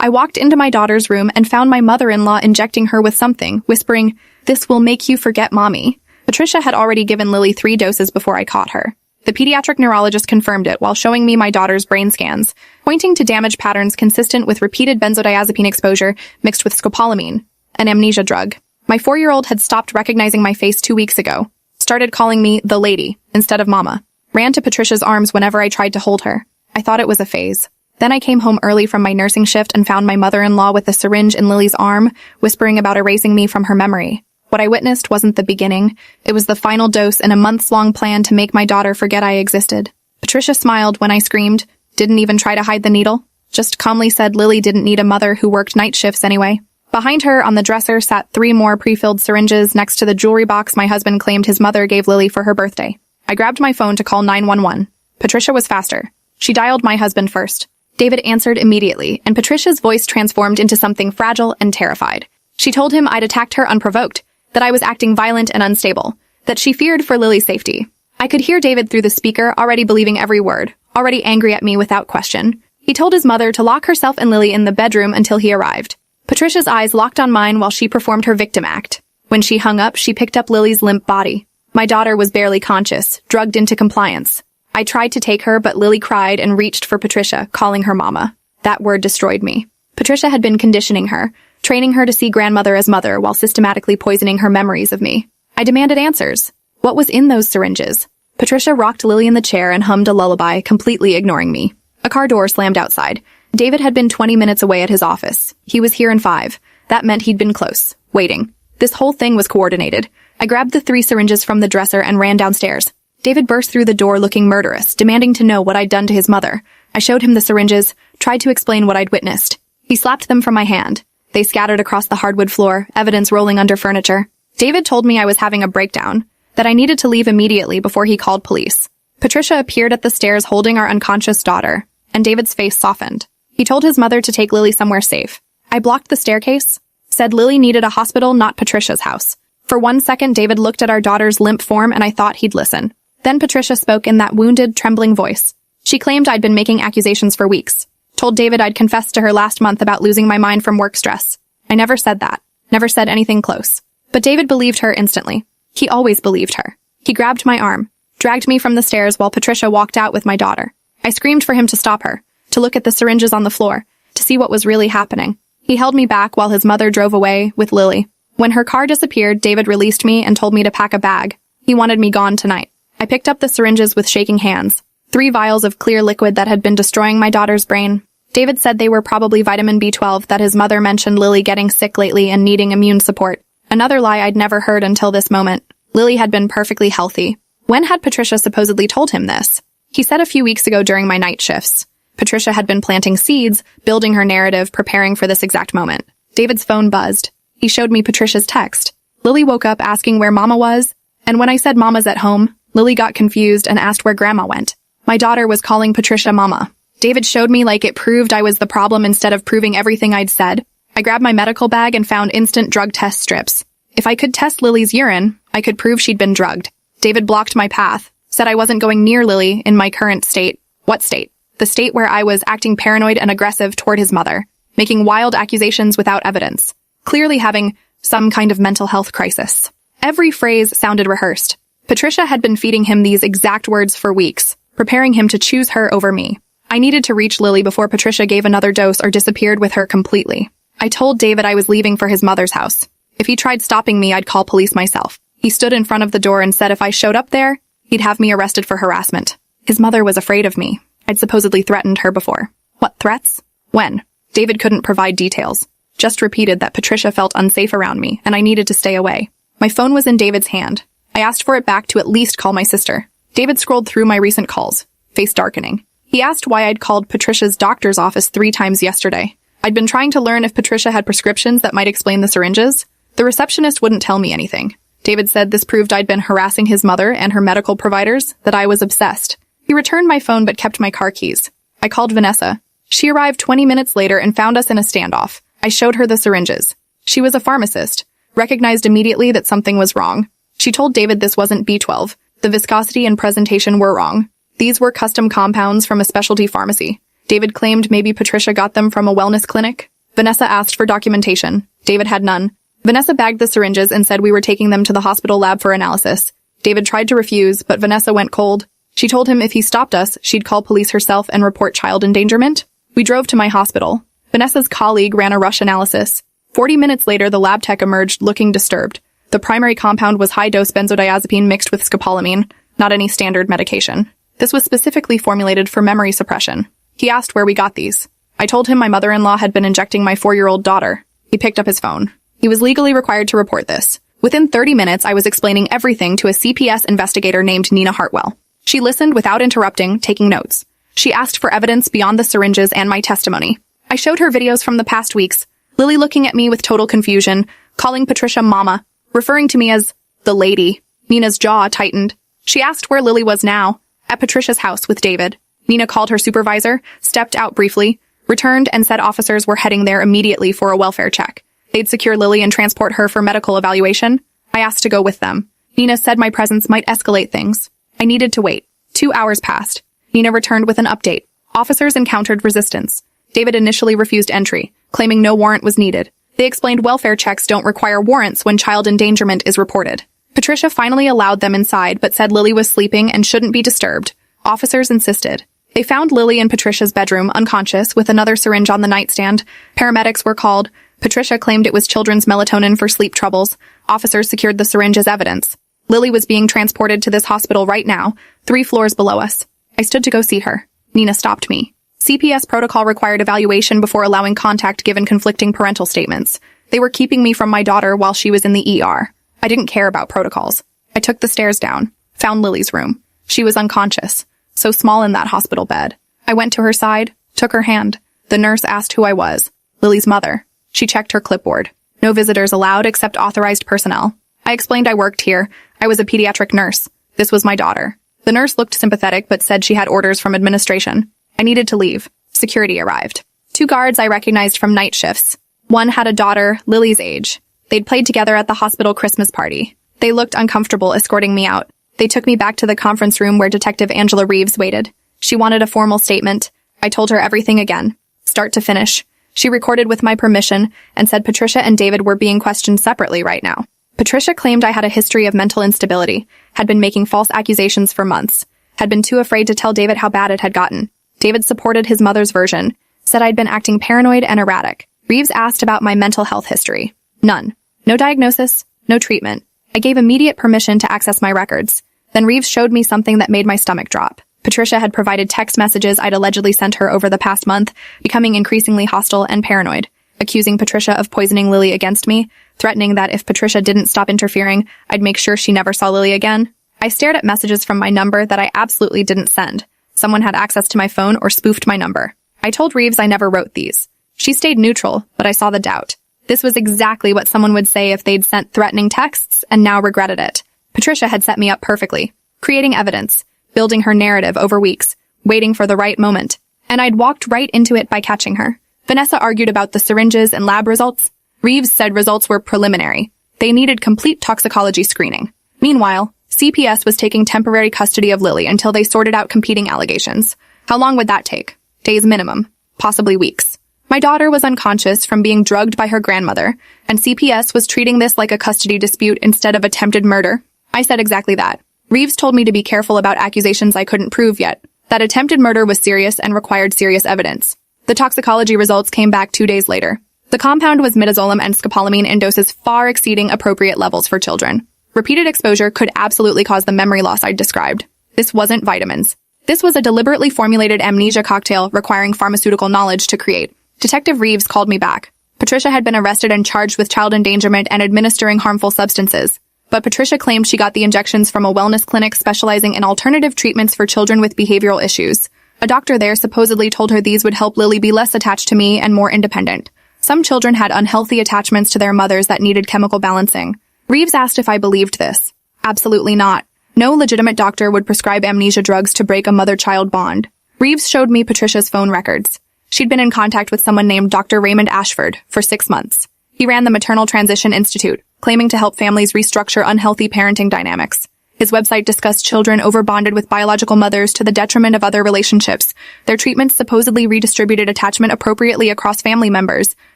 I walked into my daughter's room and found my mother-in-law injecting her with something, whispering, "This will make you forget mommy." Patricia had already given Lily 3 doses before I caught her. The pediatric neurologist confirmed it while showing me my daughter's brain scans, pointing to damage patterns consistent with repeated benzodiazepine exposure mixed with scopolamine, an amnesia drug. My 4-year-old had stopped recognizing my face 2 weeks ago, started calling me the lady instead of mama, ran to Patricia's arms whenever I tried to hold her. I thought it was a phase. Then I came home early from my nursing shift and found my mother-in-law with a syringe in Lily's arm, whispering about erasing me from her memory. What I witnessed wasn't the beginning. It was the final dose in a months-long plan to make my daughter forget I existed. Patricia smiled when I screamed, didn't even try to hide the needle, just calmly said Lily didn't need a mother who worked night shifts anyway. Behind her on the dresser sat 3 more pre-filled syringes next to the jewelry box my husband claimed his mother gave Lily for her birthday. I grabbed my phone to call 911. Patricia was faster. She dialed my husband first. David answered immediately, and Patricia's voice transformed into something fragile and terrified. She told him I'd attacked her unprovoked, that I was acting violent and unstable, that she feared for Lily's safety. I could hear David through the speaker, already believing every word, already angry at me without question. He told his mother to lock herself and Lily in the bedroom until he arrived. Patricia's eyes locked on mine while she performed her victim act. When she hung up, she picked up Lily's limp body. My daughter was barely conscious, drugged into compliance. I tried to take her, but Lily cried and reached for Patricia, calling her mama. That word destroyed me. Patricia had been conditioning her, training her to see grandmother as mother while systematically poisoning her memories of me. I demanded answers. What was in those syringes? Patricia rocked Lily in the chair and hummed a lullaby, completely ignoring me. A car door slammed outside. David had been 20 minutes away at his office. He was here in 5. That meant he'd been close, waiting. This whole thing was coordinated. I grabbed the 3 syringes from the dresser and ran downstairs. David burst through the door looking murderous, demanding to know what I'd done to his mother. I showed him the syringes, tried to explain what I'd witnessed. He slapped them from my hand. They scattered across the hardwood floor, evidence rolling under furniture. David told me I was having a breakdown, that I needed to leave immediately before he called police. Patricia appeared at the stairs holding our unconscious daughter, and David's face softened. He told his mother to take Lily somewhere safe. I blocked the staircase, said Lily needed a hospital, not Patricia's house. For 1 second, David looked at our daughter's limp form and I thought he'd listen. Then Patricia spoke in that wounded, trembling voice. She claimed I'd been making accusations for weeks. Told David I'd confessed to her last month about losing my mind from work stress. I never said that. Never said anything close. But David believed her instantly. He always believed her. He grabbed my arm, dragged me from the stairs while Patricia walked out with my daughter. I screamed for him to stop her, to look at the syringes on the floor, to see what was really happening. He held me back while his mother drove away with Lily. When her car disappeared, David released me and told me to pack a bag. He wanted me gone tonight. I picked up the syringes with shaking hands. 3 vials of clear liquid that had been destroying my daughter's brain. David said they were probably vitamin B12, that his mother mentioned Lily getting sick lately and needing immune support. Another lie I'd never heard until this moment. Lily had been perfectly healthy. When had Patricia supposedly told him this? He said a few weeks ago during my night shifts. Patricia had been planting seeds, building her narrative, preparing for this exact moment. David's phone buzzed. He showed me Patricia's text. Lily woke up asking where Mama was, and when I said Mama's at home, Lily got confused and asked where Grandma went. My daughter was calling Patricia Mama. David showed me like it proved I was the problem instead of proving everything I'd said. I grabbed my medical bag and found instant drug test strips. If I could test Lily's urine, I could prove she'd been drugged. David blocked my path, said I wasn't going near Lily in my current state. What state? The state where I was acting paranoid and aggressive toward his mother, making wild accusations without evidence, clearly having some kind of mental health crisis. Every phrase sounded rehearsed. Patricia had been feeding him these exact words for weeks, preparing him to choose her over me. I needed to reach Lily before Patricia gave another dose or disappeared with her completely. I told David I was leaving for his mother's house. If he tried stopping me, I'd call police myself. He stood in front of the door and said if I showed up there, he'd have me arrested for harassment. His mother was afraid of me. I'd supposedly threatened her before. What threats? When? David couldn't provide details. Just repeated that Patricia felt unsafe around me and I needed to stay away. My phone was in David's hand. I asked for it back to at least call my sister. David scrolled through my recent calls, face darkening. He asked why I'd called Patricia's doctor's office 3 times yesterday. I'd been trying to learn if Patricia had prescriptions that might explain the syringes. The receptionist wouldn't tell me anything. David said this proved I'd been harassing his mother and her medical providers, that I was obsessed. He returned my phone but kept my car keys. I called Vanessa. She arrived 20 minutes later and found us in a standoff. I showed her the syringes. She was a pharmacist, recognized immediately that something was wrong. She told David this wasn't B12. The viscosity and presentation were wrong. These were custom compounds from a specialty pharmacy. David claimed maybe Patricia got them from a wellness clinic. Vanessa asked for documentation. David had none. Vanessa bagged the syringes and said we were taking them to the hospital lab for analysis. David tried to refuse, but Vanessa went cold. She told him if he stopped us, she'd call police herself and report child endangerment. We drove to my hospital. Vanessa's colleague ran a rush analysis. 40 minutes later, the lab tech emerged looking disturbed. The primary compound was high-dose benzodiazepine mixed with scopolamine, not any standard medication. This was specifically formulated for memory suppression. He asked where we got these. I told him my mother-in-law had been injecting my 4-year-old daughter. He picked up his phone. He was legally required to report this. Within 30 minutes, I was explaining everything to a CPS investigator named Nina Hartwell. She listened without interrupting, taking notes. She asked for evidence beyond the syringes and my testimony. I showed her videos from the past weeks, Lily looking at me with total confusion, calling Patricia Mama, referring to me as the lady. Nina's jaw tightened. She asked where Lily was now. At Patricia's house with David. Nina called her supervisor, stepped out briefly, returned and said officers were heading there immediately for a welfare check. They'd secure Lily and transport her for medical evaluation. I asked to go with them. Nina said my presence might escalate things. I needed to wait. 2 hours passed. Nina returned with an update. Officers encountered resistance. David initially refused entry, claiming no warrant was needed. They explained welfare checks don't require warrants when child endangerment is reported. Patricia finally allowed them inside, but said Lily was sleeping and shouldn't be disturbed. Officers insisted. They found Lily in Patricia's bedroom, unconscious, with another syringe on the nightstand. Paramedics were called. Patricia claimed it was children's melatonin for sleep troubles. Officers secured the syringe as evidence. Lily was being transported to this hospital right now, 3 floors below us. I stood to go see her. Nina stopped me. CPS protocol required evaluation before allowing contact given conflicting parental statements. They were keeping me from my daughter while she was in the ER. I didn't care about protocols. I took the stairs down, found Lily's room. She was unconscious, so small in that hospital bed. I went to her side, took her hand. The nurse asked who I was. Lily's mother. She checked her clipboard. No visitors allowed except authorized personnel. I explained I worked here. I was a pediatric nurse. This was my daughter. The nurse looked sympathetic but said she had orders from administration. I needed to leave. Security arrived. 2 guards I recognized from night shifts. One had a daughter, Lily's age. They'd played together at the hospital Christmas party. They looked uncomfortable escorting me out. They took me back to the conference room where Detective Angela Reeves waited. She wanted a formal statement. I told her everything again, start to finish. She recorded with my permission and said Patricia and David were being questioned separately right now. Patricia claimed I had a history of mental instability, had been making false accusations for months, had been too afraid to tell David how bad it had gotten. David supported his mother's version, said I'd been acting paranoid and erratic. Reeves asked about my mental health history. None. No diagnosis, no treatment. I gave immediate permission to access my records. Then Reeves showed me something that made my stomach drop. Patricia had provided text messages I'd allegedly sent her over the past month, becoming increasingly hostile and paranoid, accusing Patricia of poisoning Lily against me, threatening that if Patricia didn't stop interfering, I'd make sure she never saw Lily again. I stared at messages from my number that I absolutely didn't send. Someone had access to my phone or spoofed my number. I told Reeves I never wrote these. She stayed neutral, but I saw the doubt. This was exactly what someone would say if they'd sent threatening texts and now regretted it. Patricia had set me up perfectly, creating evidence, building her narrative over weeks, waiting for the right moment. And I'd walked right into it by catching her. Vanessa argued about the syringes and lab results. Reeves said results were preliminary. They needed complete toxicology screening. Meanwhile, CPS was taking temporary custody of Lily until they sorted out competing allegations. How long would that take? Days minimum, possibly weeks. My daughter was unconscious from being drugged by her grandmother, and CPS was treating this like a custody dispute instead of attempted murder. I said exactly that. Reeves told me to be careful about accusations I couldn't prove yet, that attempted murder was serious and required serious evidence. The toxicology results came back 2 days later. The compound was midazolam and scopolamine in doses far exceeding appropriate levels for children. Repeated exposure could absolutely cause the memory loss I'd described. This wasn't vitamins. This was a deliberately formulated amnesia cocktail requiring pharmaceutical knowledge to create. Detective Reeves called me back. Patricia had been arrested and charged with child endangerment and administering harmful substances. But Patricia claimed she got the injections from a wellness clinic specializing in alternative treatments for children with behavioral issues. A doctor there supposedly told her these would help Lily be less attached to me and more independent. Some children had unhealthy attachments to their mothers that needed chemical balancing. Reeves asked if I believed this. Absolutely not. No legitimate doctor would prescribe amnesia drugs to break a mother-child bond. Reeves showed me Patricia's phone records. She'd been in contact with someone named Dr. Raymond Ashford for 6 months. He ran the Maternal Transition Institute, claiming to help families restructure unhealthy parenting dynamics. His website discussed children overbonded with biological mothers to the detriment of other relationships. Their treatments supposedly redistributed attachment appropriately across family members.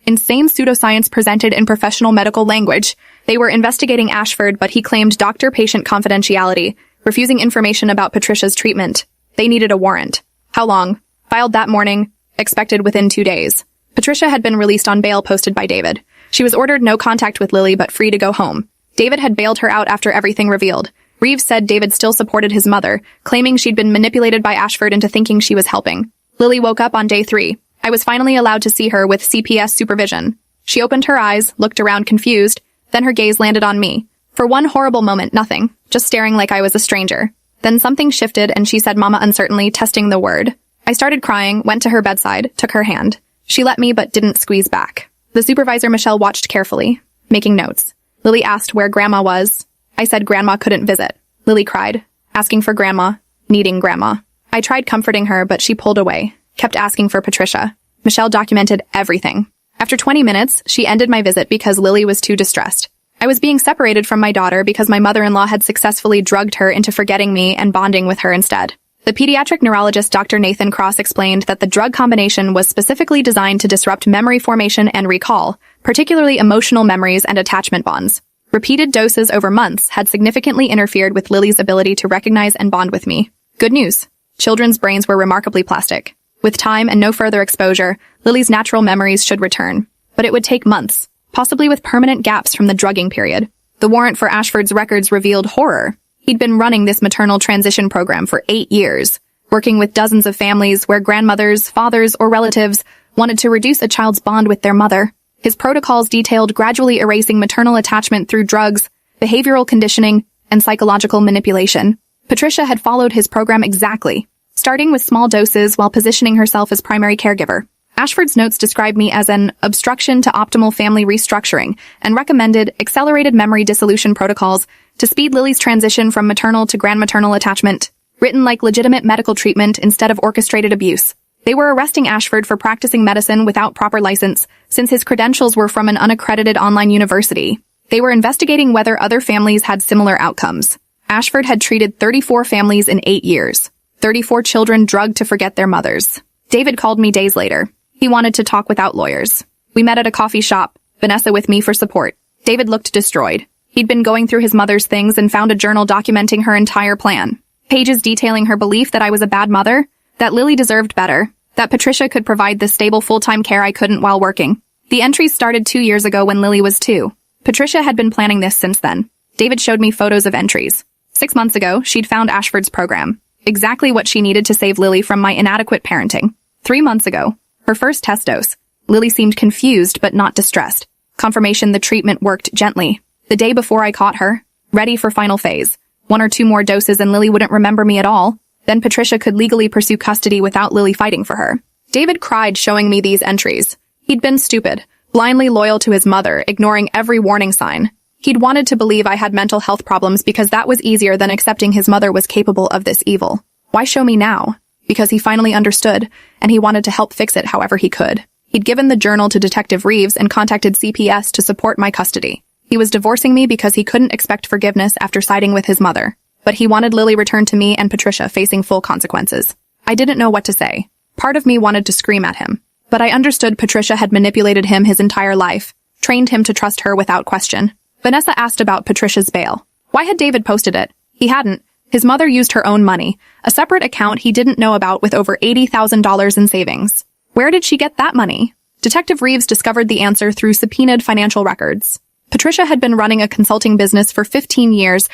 Insane pseudoscience presented in professional medical language. They were investigating Ashford, but he claimed doctor-patient confidentiality, refusing information about Patricia's treatment. They needed a warrant. How long? Filed that morning. Expected within 2 days. Patricia had been released on bail posted by David. She was ordered no contact with Lily but free to go home. David had bailed her out after everything revealed. Reeves said David still supported his mother, claiming she'd been manipulated by Ashford into thinking she was helping. Lily woke up on day 3. I was finally allowed to see her with CPS supervision. She opened her eyes, looked around confused, then her gaze landed on me. For one horrible moment, nothing, just staring like I was a stranger. Then something shifted and she said mama uncertainly, testing the word. I started crying, went to her bedside, took her hand. She let me but didn't squeeze back. The supervisor Michelle watched carefully, making notes. Lily asked where Grandma was. I said Grandma couldn't visit. Lily cried, asking for Grandma, needing Grandma. I tried comforting her, but she pulled away, kept asking for Patricia. Michelle documented everything. After 20 minutes, she ended my visit because Lily was too distressed. I was being separated from my daughter because my mother-in-law had successfully drugged her into forgetting me and bonding with her instead. The pediatric neurologist Dr. Nathan Cross explained that the drug combination was specifically designed to disrupt memory formation and recall, particularly emotional memories and attachment bonds. Repeated doses over months had significantly interfered with Lily's ability to recognize and bond with me. Good news. Children's brains were remarkably plastic. With time and no further exposure, Lily's natural memories should return. But it would take months, possibly with permanent gaps from the drugging period. The warrant for Ashford's records revealed horror. He'd been running this maternal transition program for 8 years, working with dozens of families where grandmothers, fathers, or relatives wanted to reduce a child's bond with their mother. His protocols detailed gradually erasing maternal attachment through drugs, behavioral conditioning, and psychological manipulation. Patricia had followed his program exactly, starting with small doses while positioning herself as primary caregiver. Ashford's notes described me as an obstruction to optimal family restructuring and recommended accelerated memory dissolution protocols to speed Lily's transition from maternal to grandmaternal attachment, written like legitimate medical treatment instead of orchestrated abuse. They were arresting Ashford for practicing medicine without proper license, since his credentials were from an unaccredited online university. They were investigating whether other families had similar outcomes. Ashford had treated 34 families in 8 years. 34 children drugged to forget their mothers. David called me days later. He wanted to talk without lawyers. We met at a coffee shop, Vanessa with me for support. David looked destroyed. He'd been going through his mother's things and found a journal documenting her entire plan. Pages detailing her belief that I was a bad mother, that Lily deserved better, that Patricia could provide the stable full-time care I couldn't while working. The entries started 2 years ago when Lily was 2. Patricia had been planning this since then. David showed me photos of entries. 6 months ago, she'd found Ashford's program. Exactly what she needed to save Lily from my inadequate parenting. 3 months ago, her first test dose. Lily seemed confused but not distressed. Confirmation the treatment worked gently. The day before I caught her, ready for final phase. 1 or 2 more doses and Lily wouldn't remember me at all. Then Patricia could legally pursue custody without Lily fighting for her. David cried showing me these entries. He'd been stupid, blindly loyal to his mother, ignoring every warning sign. He'd wanted to believe I had mental health problems because that was easier than accepting his mother was capable of this evil. Why show me now? Because he finally understood, and he wanted to help fix it however he could. He'd given the journal to Detective Reeves and contacted CPS to support my custody. He was divorcing me because he couldn't expect forgiveness after siding with his mother. But he wanted Lily returned to me and Patricia facing full consequences. I didn't know what to say. Part of me wanted to scream at him. But I understood Patricia had manipulated him his entire life, trained him to trust her without question. Vanessa asked about Patricia's bail. Why had David posted it? He hadn't. His mother used her own money, a separate account he didn't know about with over $80,000 in savings. Where did she get that money? Detective Reeves discovered the answer through subpoenaed financial records. Patricia had been running a consulting business for 15 years,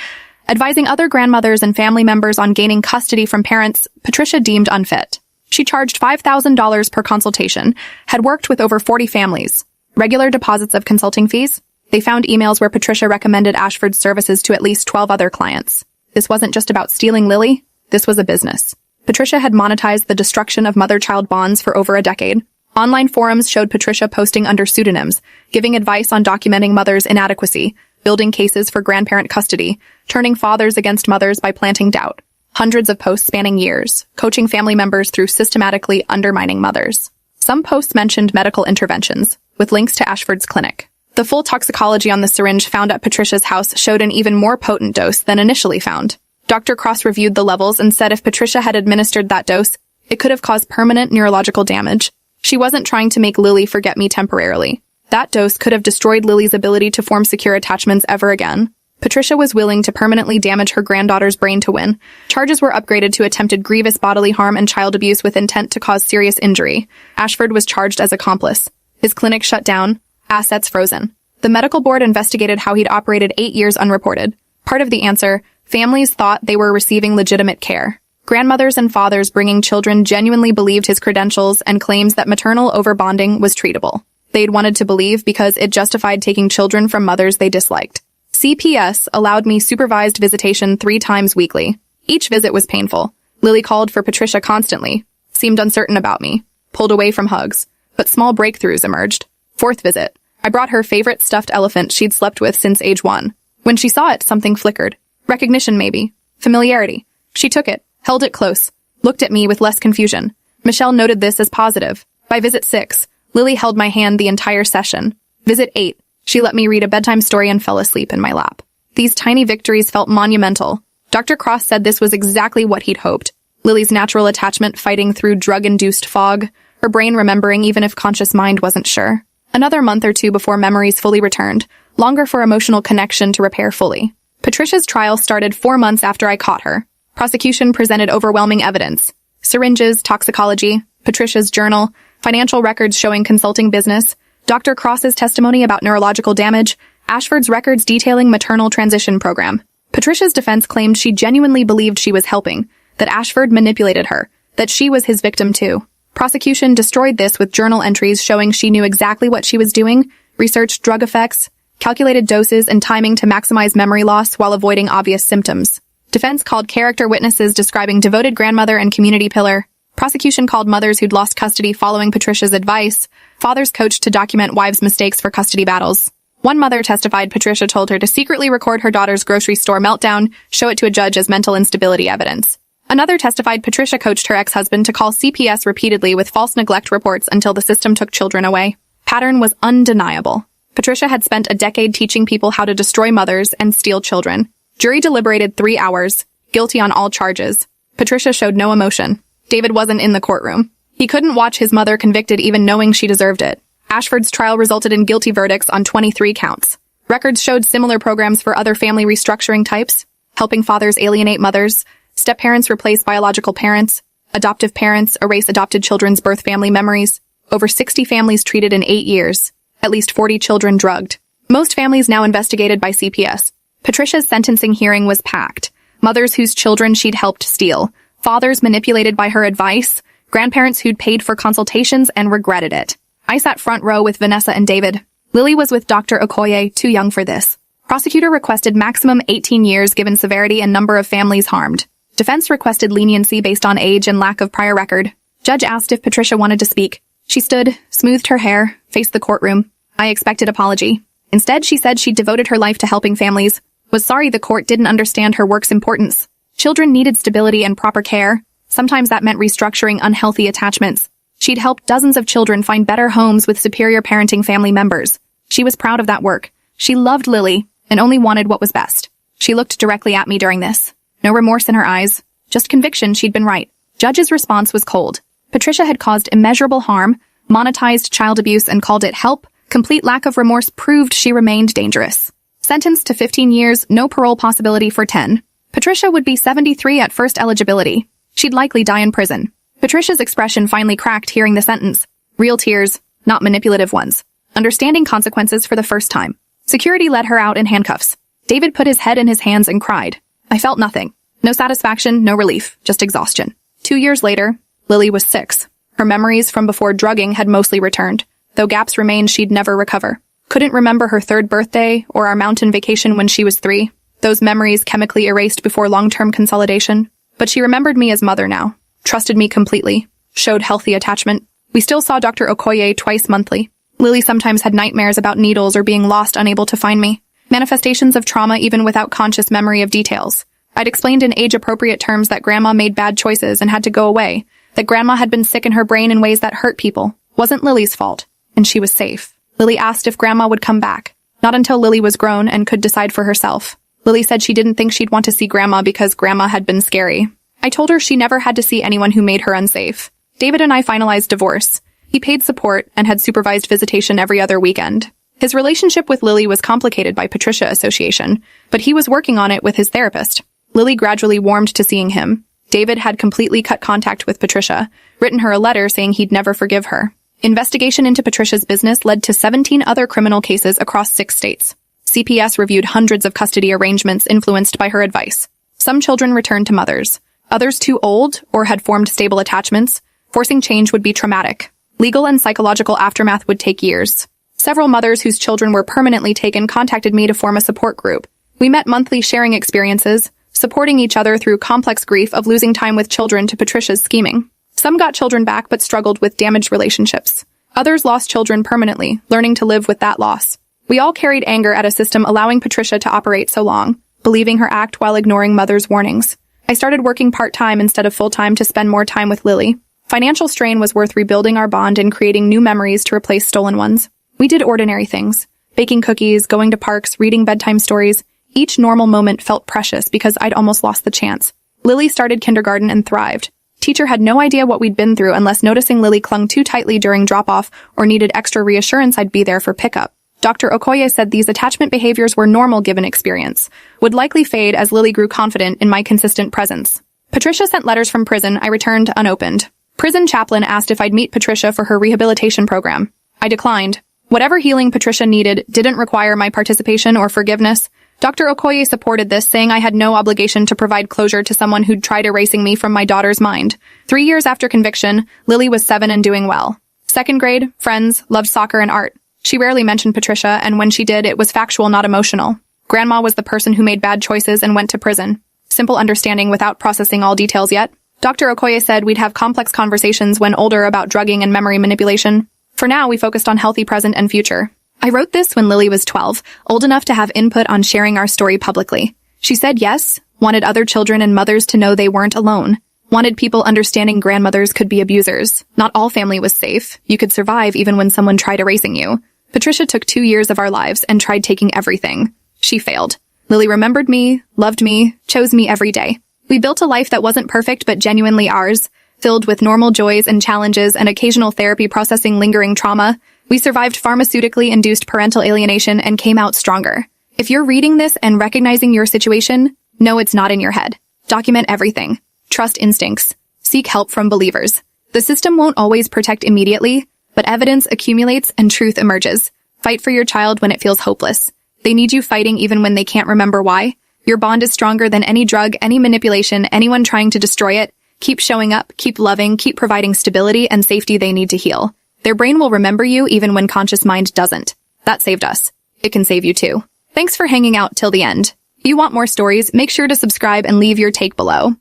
advising other grandmothers and family members on gaining custody from parents Patricia deemed unfit. She charged $5,000 per consultation, had worked with over 40 families. Regular deposits of consulting fees? They found emails where Patricia recommended Ashford's services to at least 12 other clients. This wasn't just about stealing Lily. This was a business. Patricia had monetized the destruction of mother-child bonds for over a decade. Online forums showed Patricia posting under pseudonyms, giving advice on documenting mothers' inadequacy, building cases for grandparent custody, turning fathers against mothers by planting doubt. Hundreds of posts spanning years, coaching family members through systematically undermining mothers. Some posts mentioned medical interventions, with links to Ashford's clinic. The full toxicology on the syringe found at Patricia's house showed an even more potent dose than initially found. Dr. Cross reviewed the levels and said if Patricia had administered that dose, it could have caused permanent neurological damage. She wasn't trying to make Lily forget me temporarily. That dose could have destroyed Lily's ability to form secure attachments ever again. Patricia was willing to permanently damage her granddaughter's brain to win. Charges were upgraded to attempted grievous bodily harm and child abuse with intent to cause serious injury. Ashford was charged as accomplice. His clinic shut down, assets frozen. The medical board investigated how he'd operated 8 years unreported. Part of the answer, families thought they were receiving legitimate care. Grandmothers and fathers bringing children genuinely believed his credentials and claims that maternal overbonding was treatable. They'd wanted to believe because it justified taking children from mothers they disliked. CPS allowed me supervised visitation 3 times weekly. Each visit was painful. Lily called for Patricia constantly, seemed uncertain about me, pulled away from hugs, but small breakthroughs emerged. 4th visit. I brought her favorite stuffed elephant she'd slept with since age 1. When she saw it, something flickered. Recognition maybe. Familiarity. She took it, held it close, looked at me with less confusion. Michelle noted this as positive. By visit 6, Lily held my hand the entire session. Visit 8, she let me read a bedtime story and fell asleep in my lap. These tiny victories felt monumental. Dr. Cross said this was exactly what he'd hoped. Lily's natural attachment fighting through drug-induced fog, her brain remembering even if conscious mind wasn't sure. Another month or 2 before memories fully returned, longer for emotional connection to repair fully. Patricia's trial started 4 months after I caught her. Prosecution presented overwhelming evidence. Syringes, toxicology, Patricia's journal, financial records showing consulting business, Dr. Cross's testimony about neurological damage, Ashford's records detailing maternal transition program. Patricia's defense claimed she genuinely believed she was helping, that Ashford manipulated her, that she was his victim too. Prosecution destroyed this with journal entries showing she knew exactly what she was doing, researched drug effects, calculated doses and timing to maximize memory loss while avoiding obvious symptoms. Defense called character witnesses describing devoted grandmother and community pillar. Prosecution called mothers who'd lost custody following Patricia's advice. Fathers coached to document wives' mistakes for custody battles. One mother testified Patricia told her to secretly record her daughter's grocery store meltdown, show it to a judge as mental instability evidence. Another testified Patricia coached her ex-husband to call CPS repeatedly with false neglect reports until the system took children away. Pattern was undeniable. Patricia had spent a decade teaching people how to destroy mothers and steal children. Jury deliberated 3 hours, guilty on all charges. Patricia showed no emotion. David wasn't in the courtroom. He couldn't watch his mother convicted even knowing she deserved it. Ashford's trial resulted in guilty verdicts on 23 counts. Records showed similar programs for other family restructuring types, helping fathers alienate mothers, step-parents replace biological parents, adoptive parents erase adopted children's birth family memories, over 60 families treated in 8 years, at least 40 children drugged. Most families now investigated by CPS. Patricia's sentencing hearing was packed. Mothers whose children she'd helped steal, fathers manipulated by her advice, grandparents who'd paid for consultations and regretted it. I sat front row with Vanessa and David. Lily was with Dr. Okoye, too young for this. Prosecutor requested maximum 18 years given severity and number of families harmed. Defense requested leniency based on age and lack of prior record. Judge asked if Patricia wanted to speak. She stood, smoothed her hair, faced the courtroom. I expected apology. Instead, she said she'd devoted her life to helping families, was sorry the court didn't understand her work's importance. Children needed stability and proper care. Sometimes that meant restructuring unhealthy attachments. She'd helped dozens of children find better homes with superior parenting family members. She was proud of that work. She loved Lily and only wanted what was best. She looked directly at me during this. No remorse in her eyes, just conviction she'd been right. Judge's response was cold. Patricia had caused immeasurable harm, monetized child abuse and called it help. Complete lack of remorse proved she remained dangerous. Sentenced to 15 years, no parole possibility for 10. Patricia would be 73 at first eligibility. She'd likely die in prison. Patricia's expression finally cracked hearing the sentence. Real tears, not manipulative ones. Understanding consequences for the first time. Security led her out in handcuffs. David put his head in his hands and cried. I felt nothing. No satisfaction, no relief, just exhaustion. 2 years later, Lily was 6. Her memories from before drugging had mostly returned, though gaps remained she'd never recover. Couldn't remember her 3rd birthday or our mountain vacation when she was 3. Those memories chemically erased before long-term consolidation. But she remembered me as mother now, trusted me completely, showed healthy attachment. We still saw Dr. Okoye twice monthly. Lily sometimes had nightmares about needles or being lost, unable to find me. Manifestations of trauma even without conscious memory of details. I'd explained in age-appropriate terms that Grandma made bad choices and had to go away, that Grandma had been sick in her brain in ways that hurt people. Wasn't Lily's fault, and she was safe. Lily asked if Grandma would come back. Not until Lily was grown and could decide for herself. Lily said she didn't think she'd want to see Grandma because Grandma had been scary. I told her she never had to see anyone who made her unsafe. David and I finalized divorce. He paid support and had supervised visitation every other weekend. His relationship with Lily was complicated by Patricia association, but he was working on it with his therapist. Lily gradually warmed to seeing him. David had completely cut contact with Patricia, written her a letter saying he'd never forgive her. Investigation into Patricia's business led to 17 other criminal cases across 6 states. CPS reviewed hundreds of custody arrangements influenced by her advice. Some children returned to mothers. Others too old or had formed stable attachments. Forcing change would be traumatic. Legal and psychological aftermath would take years. Several mothers whose children were permanently taken contacted me to form a support group. We met monthly, sharing experiences, supporting each other through complex grief of losing time with children to Patricia's scheming. Some got children back but struggled with damaged relationships. Others lost children permanently, learning to live with that loss. We all carried anger at a system allowing Patricia to operate so long, believing her act while ignoring mother's warnings. I started working part-time instead of full-time to spend more time with Lily. Financial strain was worth rebuilding our bond and creating new memories to replace stolen ones. We did ordinary things. Baking cookies, going to parks, reading bedtime stories. Each normal moment felt precious because I'd almost lost the chance. Lily started kindergarten and thrived. Teacher had no idea what we'd been through unless noticing Lily clung too tightly during drop-off or needed extra reassurance I'd be there for pickup. Dr. Okoye said these attachment behaviors were normal given experience, would likely fade as Lily grew confident in my consistent presence. Patricia sent letters from prison I returned unopened. Prison chaplain asked if I'd meet Patricia for her rehabilitation program. I declined. Whatever healing Patricia needed didn't require my participation or forgiveness. Dr. Okoye supported this, saying I had no obligation to provide closure to someone who'd tried erasing me from my daughter's mind. 3 years after conviction, Lily was 7 and doing well. 2nd grade, friends, loved soccer and art. She rarely mentioned Patricia, and when she did, it was factual, not emotional. Grandma was the person who made bad choices and went to prison. Simple understanding without processing all details yet. Dr. Okoye said we'd have complex conversations when older about drugging and memory manipulation. For now, we focused on healthy present and future. I wrote this when Lily was 12, old enough to have input on sharing our story publicly. She said yes, wanted other children and mothers to know they weren't alone. Wanted people understanding grandmothers could be abusers. Not all family was safe. You could survive even when someone tried erasing you. Patricia took 2 years of our lives and tried taking everything. She failed. Lily remembered me, loved me, chose me every day. We built a life that wasn't perfect but genuinely ours, filled with normal joys and challenges and occasional therapy processing lingering trauma. We survived pharmaceutically induced parental alienation and came out stronger. If you're reading this and recognizing your situation, know it's not in your head. Document everything. Trust instincts. Seek help from believers. The system won't always protect immediately, but evidence accumulates and truth emerges. Fight for your child when it feels hopeless. They need you fighting even when they can't remember why. Your bond is stronger than any drug, any manipulation, anyone trying to destroy it. Keep showing up, keep loving, keep providing stability and safety they need to heal. Their brain will remember you even when conscious mind doesn't. That saved us. It can save you too. Thanks for hanging out till the end. If you want more stories, make sure to subscribe and leave your take below.